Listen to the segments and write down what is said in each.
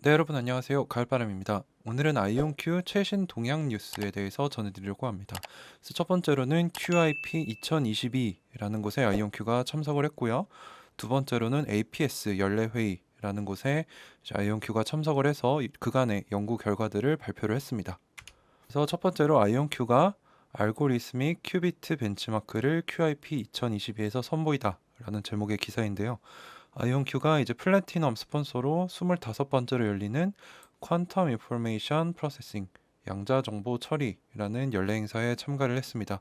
네, 여러분 안녕하세요. 가을바람입니다. 오늘은 아이온큐 최신 동향 뉴스에 대해서 전해드리려고 합니다. 그래서 첫 번째로는 QIP 2022라는 곳에 아이온큐가 참석을 했고요. 두 번째로는 APS 연례회의라는 곳에 이제 아이온큐가 참석을 해서 그간의 연구 결과들을 발표를 했습니다. 그래서 첫 번째로 아이온큐가 알고리스믹 큐비트 벤치마크를 QIP 2022에서 선보이다 라는 제목의 기사인데요. 아이온큐가 이제 플래티넘 스폰서로 25번째로 열리는 퀀텀 인포메이션 프로세싱 양자 정보 처리라는 연례 행사에 참가를 했습니다.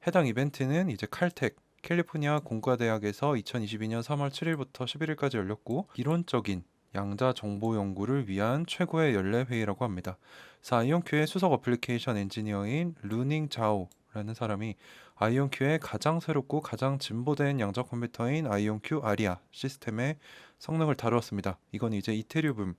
해당 이벤트는 이제 칼텍 캘리포니아 공과대학에서 2022년 3월 7일부터 11일까지 열렸고 이론적인 양자 정보 연구를 위한 최고의 연례 회의라고 합니다. 그래서 아이온큐의 수석 어플리케이션 엔지니어인 루닝 자오라는 사람이 아이온큐의 가장 새롭고 가장 진보된 양자 컴퓨터인 아이온큐 아리아 시스템의 성능을 다루었습니다. 이건 이제 이테리움을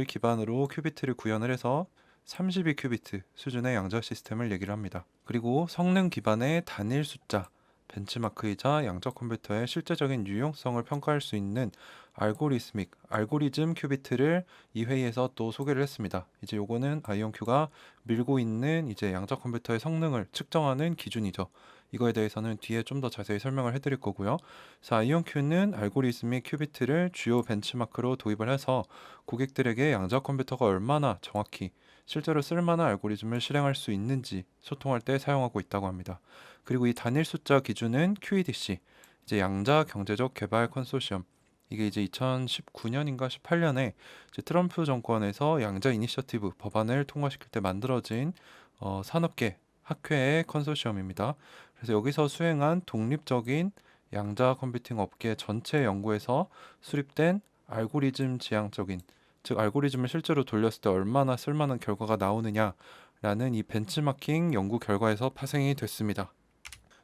기반으로 큐비트를 구현을 해서 32큐비트 수준의 양자 시스템을 얘기를 합니다. 그리고 성능 기반의 단일 숫자 벤치마크이자 양자 컴퓨터의 실제적인 유용성을 평가할 수 있는 알고리즘 큐비트를 이 회의에서 또 소개를 했습니다. 이제 요거는 아이온큐가 밀고 있는 이제 양자 컴퓨터의 성능을 측정하는 기준이죠. 이거에 대해서는 뒤에 좀 더 자세히 설명을 해드릴 거고요. 그래서 아이온큐는 알고리즘의 큐비트를 주요 벤치마크로 도입을 해서 고객들에게 양자 컴퓨터가 얼마나 정확히 실제로 쓸만한 알고리즘을 실행할 수 있는지 소통할 때 사용하고 있다고 합니다. 그리고 이 단일 숫자 기준은 QEDC, 이제 양자 경제적 개발 컨소시엄. 이게 이제 2019년인가 18년에 이제 트럼프 정권에서 양자 이니셔티브 법안을 통과시킬 때 만들어진 산업계 학회의 컨소시엄입니다. 그래서 여기서 수행한 독립적인 양자 컴퓨팅 업계 전체 연구에서 수립된 알고리즘 지향적인, 즉 알고리즘을 실제로 돌렸을 때 얼마나 쓸만한 결과가 나오느냐라는 이 벤치마킹 연구 결과에서 파생이 됐습니다.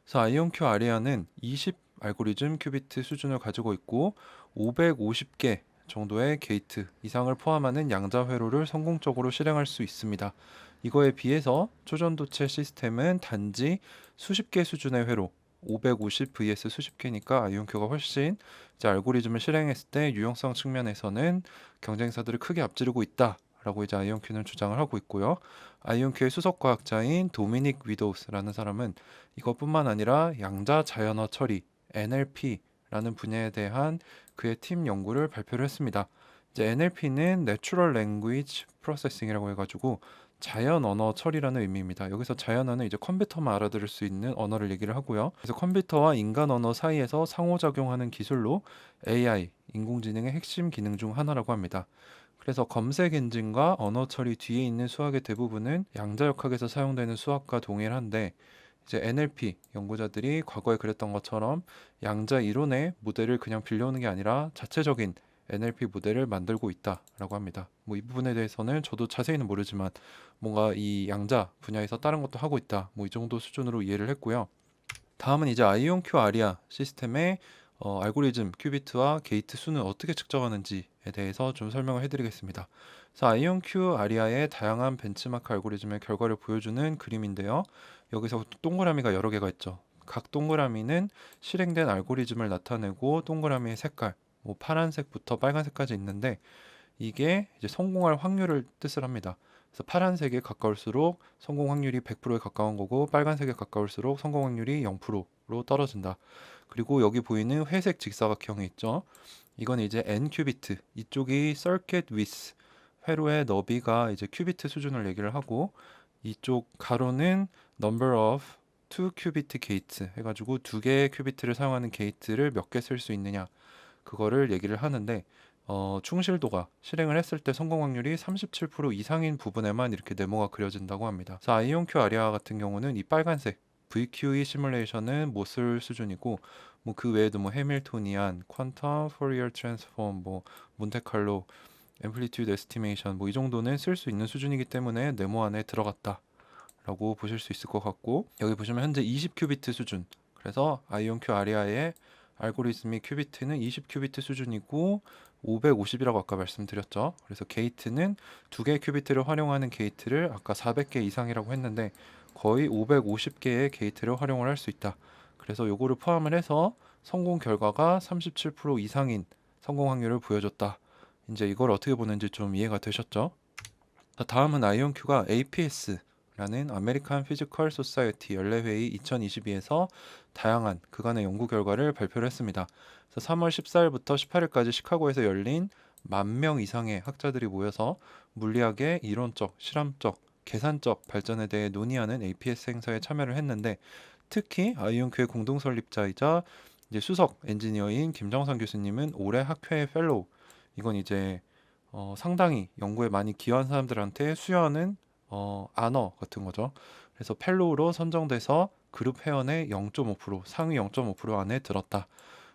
그래서 아이온큐 아리아는 20 알고리즘 큐비트 수준을 가지고 있고 550개 정도의 게이트 이상을 포함하는 양자 회로를 성공적으로 실행할 수 있습니다. 이거에 비해서 초전도체 시스템은 단지 수십 개 수준의 회로 550 vs 수십 개니까 아이온큐가 훨씬 이제 알고리즘을 실행했을 때 유용성 측면에서는 경쟁사들을 크게 앞지르고 있다라고 이제 아이온큐는 주장을 하고 있고요. 아이온큐의 수석 과학자인 도미닉 위도우스라는 사람은 이것뿐만 아니라 양자 자연어 처리 NLP라는 분야에 대한 그의 팀 연구를 발표를 했습니다. 이제 NLP는 Natural Language Processing이라고 해가지고 자연 언어 처리라는 의미입니다. 여기서 자연 언어는 이제 컴퓨터만 알아들을 수 있는 언어를 얘기를 하고요. 그래서 컴퓨터와 인간 언어 사이에서 상호작용하는 기술로 AI, 인공지능의 핵심 기능 중 하나라고 합니다. 그래서 검색 엔진과 언어 처리 뒤에 있는 수학의 대부분은 양자역학에서 사용되는 수학과 동일한데 이제 NLP 연구자들이 과거에 그랬던 것처럼 양자 이론의 모델을 그냥 빌려오는 게 아니라 자체적인 NLP 모델을 만들고 있다라고 합니다. 뭐 이 부분에 대해서는 저도 자세히는 모르지만 뭔가 이 양자 분야에서 다른 것도 하고 있다. 뭐 이 정도 수준으로 이해를 했고요. 다음은 이제 아이온큐 아리아 시스템의 알고리즘 큐비트와 게이트 수는 어떻게 측정하는지에 대해서 좀 설명을 해드리겠습니다. 그래서 아이온큐 아리아의 다양한 벤치마크 알고리즘의 결과를 보여주는 그림인데요. 여기서 동그라미가 여러 개가 있죠. 각 동그라미는 실행된 알고리즘을 나타내고 동그라미의 색깔, 뭐 파란색부터 빨간색까지 있는데 이게 이제 성공할 확률을 뜻을 합니다. 그래서 파란색에 가까울수록 성공 확률이 100%에 가까운 거고 빨간색에 가까울수록 성공 확률이 0%로 떨어진다. 그리고 여기 보이는 회색 직사각형이 있죠. 이건 이제 n 큐비트, 이쪽이 circuit width, 회로의 너비가 이제 큐비트 수준을 얘기를 하고 이쪽 가로는 number of 2 큐비트 게이트 해가지고 두 개의 큐비트를 사용하는 게이트를 몇 개 쓸 수 있느냐 그거를 얘기를 하는데 충실도가 실행을 했을 때 성공 확률이 37% 이상인 부분에만 이렇게 네모가 그려진다고 합니다. 그래서 아이온큐 아리아 같은 경우는 이 빨간색 VQE 시뮬레이션은 못 쓸 수준이고 뭐 그 외에도 뭐 해밀토니안, 퀀텀 포리어 트랜스폼, 뭐 몬테칼로, 앰플리튜드 에스티메이션 뭐 이 정도는 쓸 수 있는 수준이기 때문에 네모 안에 들어갔다라고 보실 수 있을 것 같고 여기 보시면 현재 20큐비트 수준 그래서 아이온큐 아리아의 알고리즘이 큐비트는 20큐비트 수준이고 550이라고 아까 말씀드렸죠. 그래서 게이트는 두 개의 큐비트를 활용하는 게이트를 아까 400개 이상이라고 했는데 거의 550개의 게이트를 활용을 할 수 있다. 그래서 요거를 포함을 해서 성공 결과가 37% 이상인 성공 확률을 보여줬다. 이제 이걸 어떻게 보는지 좀 이해가 되셨죠? 자, 다음은 아이온큐가 APS라는 아메리칸 피지컬 소사이어티 연례회의 2022에서 다양한 그간의 연구 결과를 발표를 했습니다. 그래서 3월 14일부터 18일까지 시카고에서 열린 10,000명 이상의 학자들이 모여서 물리학의 이론적, 실험적, 계산적 발전에 대해 논의하는 APS 행사에 참여를 했는데, 특히 아이온큐의 공동 설립자이자 이제 수석 엔지니어인 김정선 교수님은 올해 학회의 펠로우, 이건 이제 상당히 연구에 많이 기여한 사람들한테 수여하는 아너 같은 거죠. 그래서 펠로우로 선정돼서 그룹 회원의 0.5%, 상위 0.5% 안에 들었다.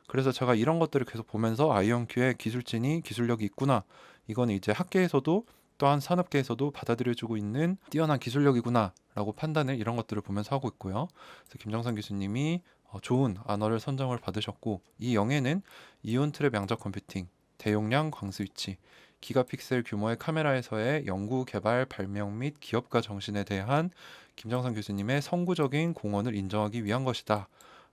그래서 제가 이런 것들을 계속 보면서 아이온큐의 기술진이 기술력이 있구나. 이건 이제 학계에서도 또한 산업계에서도 받아들여지고 있는 뛰어난 기술력이구나라고 판단을 이런 것들을 보면서 하고 있고요. 그래서 김정선 교수님이 좋은 아너를 선정을 받으셨고, 이 영예는 이온 트랩 양자 컴퓨팅, 대용량 광 스위치, 기가픽셀 규모의 카메라에서의 연구, 개발, 발명 및 기업가 정신에 대한 김정선 교수님의 선구적인 공헌을 인정하기 위한 것이다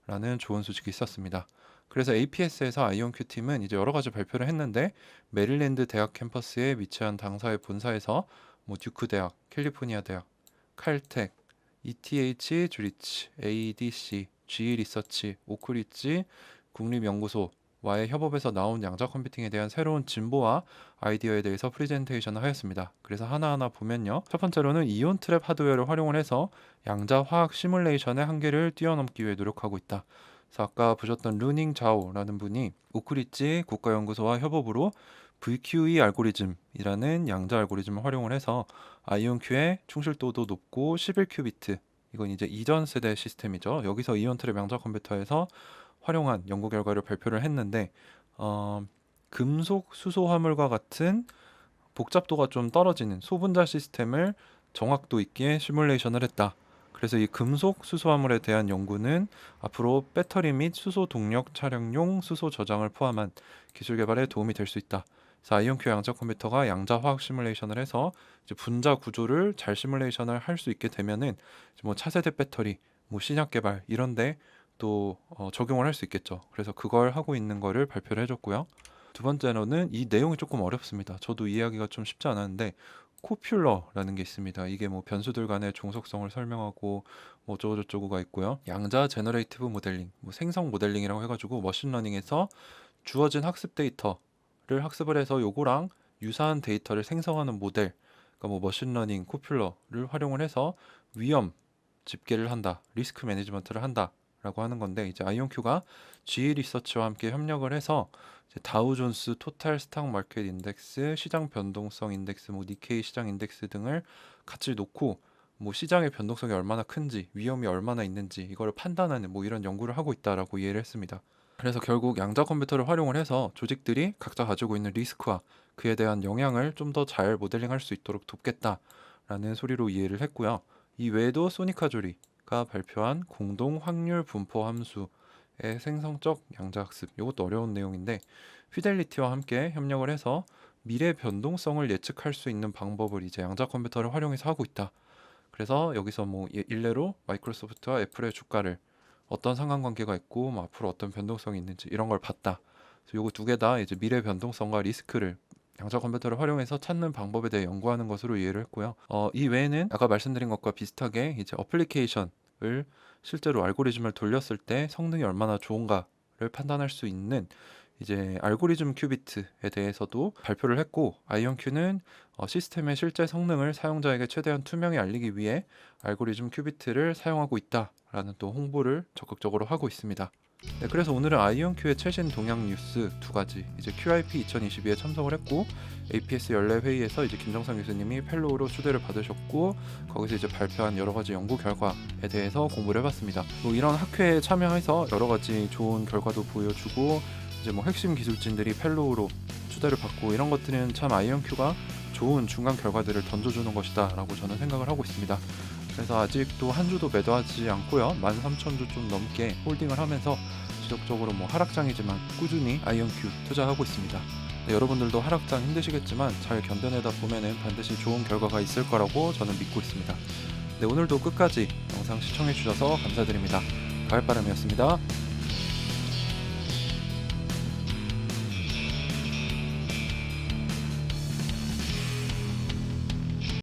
라는 좋은 소식이 있었습니다. 그래서 APS에서 아이온큐 팀은 이제 여러 가지 발표를 했는데, 메릴랜드 대학 캠퍼스에 위치한 당사의 본사에서 뭐 듀크 대학, 캘리포니아 대학, 칼텍, ETH 주리치, ADC, GE 리서치, 오크리지 국립연구소 와의 협업에서 나온 양자 컴퓨팅에 대한 새로운 진보와 아이디어에 대해서 프레젠테이션을 하였습니다. 그래서 하나하나 보면요. 첫 번째로는 이온 트랩 하드웨어를 활용을 해서 양자 화학 시뮬레이션의 한계를 뛰어넘기 위해 노력하고 있다. 그래서 아까 보셨던 루닝 자오라는 분이 오크리지 국가연구소와 협업으로 VQE 알고리즘이라는 양자 알고리즘을 활용을 해서 아이온큐의 충실도도 높고 11큐비트, 이건 이제 이전 세대 시스템이죠. 여기서 이온 트랩 양자 컴퓨터에서 활용한 연구 결과를 발표를 했는데, 금속 수소 화물과 같은 복잡도가 좀 떨어지는 소분자 시스템을 정확도 있게 시뮬레이션을 했다. 그래서 이 금속 수소 화물에 대한 연구는 앞으로 배터리 및 수소 동력 차량용 수소 저장을 포함한 기술 개발에 도움이 될 수 있다. 그래서 아이온큐 양자 컴퓨터가 양자 화학 시뮬레이션을 해서 이제 분자 구조를 잘 시뮬레이션을 할 수 있게 되면은 이제 뭐 차세대 배터리, 뭐 신약 개발 이런데 또 적용을 할 수 있겠죠. 그래서 그걸 하고 있는 거를 발표를 해줬고요. 두 번째로는 이 내용이 조금 어렵습니다. 저도 이해하기가 좀 쉽지 않았는데, 코퓰러라는 게 있습니다. 이게 뭐 변수들 간의 종속성을 설명하고 뭐 어쩌고저쩌고가 있고요. 양자 제너레이티브 모델링, 뭐 생성 모델링이라고 해가지고 머신러닝에서 주어진 학습 데이터를 학습을 해서 요거랑 유사한 데이터를 생성하는 모델, 그러니까 뭐 머신러닝, 코퓰러를 활용을 해서 위험 집계를 한다, 리스크 매니지먼트를 한다 라고 하는 건데, 이제 아이온큐가 GE 리서치와 함께 협력을 해서 이제 다우존스 토탈 스탁 마켓 인덱스, 시장 변동성 인덱스, 뭐 니케이 시장 인덱스 등을 같이 놓고 뭐 시장의 변동성이 얼마나 큰지, 위험이 얼마나 있는지 이거를 판단하는 뭐 이런 연구를 하고 있다라고 이해를 했습니다. 그래서 결국 양자 컴퓨터를 활용을 해서 조직들이 각자 가지고 있는 리스크와 그에 대한 영향을 좀 더 잘 모델링할 수 있도록 돕겠다라는 소리로 이해를 했고요. 이 외에도 소니카 조리가 발표한 공동 확률 분포 함수의 생성적 양자학습, 이것도 어려운 내용인데, 피델리티와 함께 협력을 해서 미래 변동성을 예측할 수 있는 방법을 이제 양자 컴퓨터를 활용해서 하고 있다. 그래서 여기서 뭐 일례로 마이크로소프트와 애플의 주가를 어떤 상관관계가 있고 뭐 앞으로 어떤 변동성이 있는지 이런 걸 봤다. 그래서 요거 두 개 다 이제 미래 변동성과 리스크를 양자 컴퓨터를 활용해서 찾는 방법에 대해 연구하는 것으로 이해를 했고요. 이 외에는 아까 말씀드린 것과 비슷하게 이제 어플리케이션을 실제로 알고리즘을 돌렸을 때 성능이 얼마나 좋은가를 판단할 수 있는 이제 알고리즘 큐비트에 대해서도 발표를 했고, 아이온큐는 시스템의 실제 성능을 사용자에게 최대한 투명히 알리기 위해 알고리즘 큐비트를 사용하고 있다라는 또 홍보를 적극적으로 하고 있습니다. 네, 그래서 오늘은 아이온큐의 최신 동향 뉴스 두 가지, 이제 QIP 2022에 참석을 했고, APS 연례 회의에서 이제 김정상 교수님이 펠로우로 초대를 받으셨고, 거기서 이제 발표한 여러 가지 연구 결과에 대해서 공부를 해봤습니다. 뭐 이런 학회에 참여해서 여러 가지 좋은 결과도 보여주고, 이제 뭐 핵심 기술진들이 펠로우로 초대를 받고, 이런 것들은 참 아이온큐가 좋은 중간 결과들을 던져주는 것이다 라고 저는 생각을 하고 있습니다. 그래서 아직도 한 주도 매도하지 않고요, 13,000주 좀 넘게 홀딩을 하면서 지속적으로 뭐 하락장이지만 꾸준히 아이온큐 투자하고 있습니다. 네, 여러분들도 하락장 힘드시겠지만 잘 견뎌내다 보면은 반드시 좋은 결과가 있을 거라고 저는 믿고 있습니다. 네, 오늘도 끝까지 영상 시청해 주셔서 감사드립니다. 가을바람이었습니다.